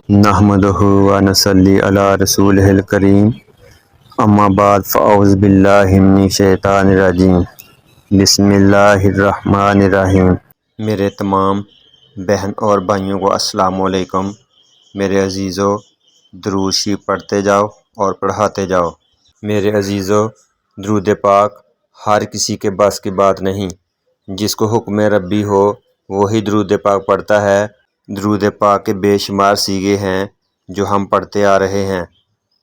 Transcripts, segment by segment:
نحمدہ و نصلی علی رسولہ الکریم، اما بعد فاعوذ باللہ من الشیطان الرجیم، بسم اللہ الرحمن الرحیم۔ میرے تمام بہن اور بھائیوں کو السلام علیکم۔ میرے عزیزو، درود شریف پڑھتے جاؤ اور پڑھاتے جاؤ۔ میرے عزیزو، درود پاک ہر کسی کے بس کی بات نہیں۔ جس کو حکم ربی ہو وہی درود پاک پڑھتا ہے۔ درود پاک کے بے شمار سیغے ہیں جو ہم پڑھتے آ رہے ہیں۔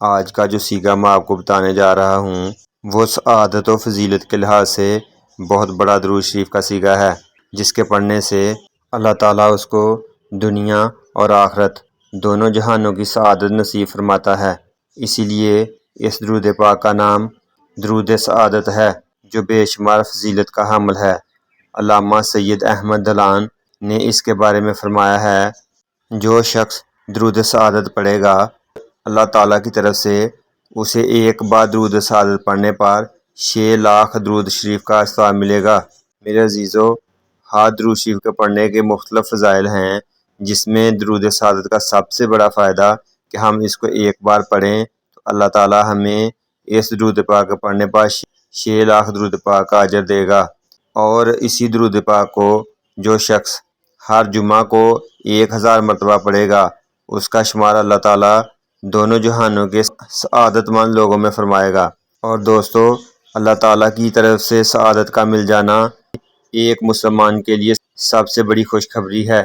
آج کا جو سیغہ میں آپ کو بتانے جا رہا ہوں وہ سعادت و فضیلت کے لحاظ سے بہت بڑا درود شریف کا سیغہ ہے، جس کے پڑھنے سے اللہ تعالیٰ اس کو دنیا اور آخرت دونوں جہانوں کی سعادت نصیب فرماتا ہے۔ اسی لیے اس درود پاک کا نام درود سعادت ہے، جو بے شمار فضیلت کا حامل ہے۔ علامہ سید احمد دلان نے اس کے بارے میں فرمایا ہے، جو شخص درود سعادت پڑھے گا اللہ تعالیٰ کی طرف سے اسے ایک بار درود سعادت پڑھنے پر 6 لاکھ درود شریف کا ثواب ملے گا۔ میرے عزیزو، ہر درود شریف کے پڑھنے کے مختلف فضائل ہیں، جس میں درود سعادت کا سب سے بڑا فائدہ کہ ہم اس کو ایک بار پڑھیں تو اللہ تعالیٰ ہمیں اس درود پاک کے پڑھنے پر 6 لاکھ درود پاک کا اجر دے گا۔ اور اسی درود پاک کو جو شخص ہر جمعہ کو 1000 مرتبہ پڑھے گا اس کا شمار اللہ تعالیٰ دونوں جہانوں کے سعادت مند لوگوں میں فرمائے گا۔ اور دوستو، اللہ تعالیٰ کی طرف سے سعادت کا مل جانا ایک مسلمان کے لیے سب سے بڑی خوشخبری ہے۔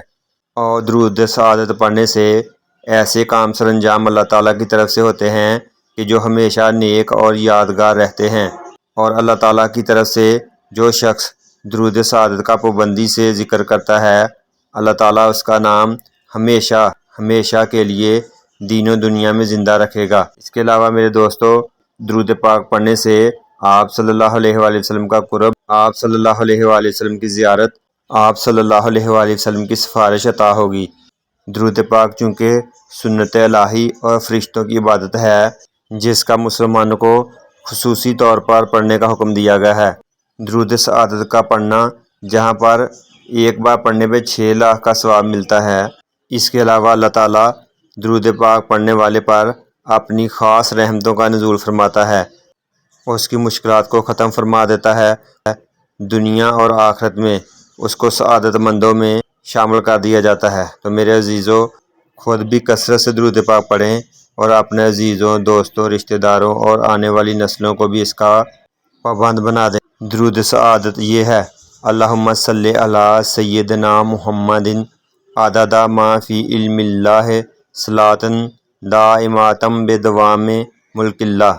اور درود سعادت پڑھنے سے ایسے کام سر انجام اللہ تعالیٰ کی طرف سے ہوتے ہیں کہ جو ہمیشہ نیک اور یادگار رہتے ہیں۔ اور اللہ تعالیٰ کی طرف سے جو شخص درود سعادت کا پابندی سے ذکر کرتا ہے اللہ تعالیٰ اس کا نام ہمیشہ ہمیشہ کے لیے دین و دنیا میں زندہ رکھے گا۔ اس کے علاوہ میرے دوستو، درود پاک پڑھنے سے آپ صلی اللہ علیہ وآلہ وسلم کا قرب، آپ صلی اللہ علیہ وآلہ وسلم کی زیارت، آپ صلی اللہ علیہ وآلہ وسلم کی سفارش عطا ہوگی۔ درود پاک چونکہ سنت الہی اور فرشتوں کی عبادت ہے، جس کا مسلمانوں کو خصوصی طور پر پڑھنے کا حکم دیا گیا ہے۔ درود سعادت کا پڑھنا جہاں پر ایک بار پڑھنے پہ 6 لاکھ کا ثواب ملتا ہے، اس کے علاوہ اللہ تعالیٰ درود پاک پڑھنے والے پر اپنی خاص رحمتوں کا نزول فرماتا ہے، اس کی مشکلات کو ختم فرما دیتا ہے، دنیا اور آخرت میں اس کو سعادت مندوں میں شامل کر دیا جاتا ہے۔ تو میرے عزیزوں، خود بھی کثرت سے درود پاک پڑھیں اور اپنے عزیزوں، دوستوں، رشتہ داروں اور آنے والی نسلوں کو بھی اس کا پابند بنا دیں۔ درود سعادت یہ ہے: اللہم صلی علی سیدنا محمد عدد ما فی علم اللہ صلاۃ دائمۃ بدوام ملک اللہ۔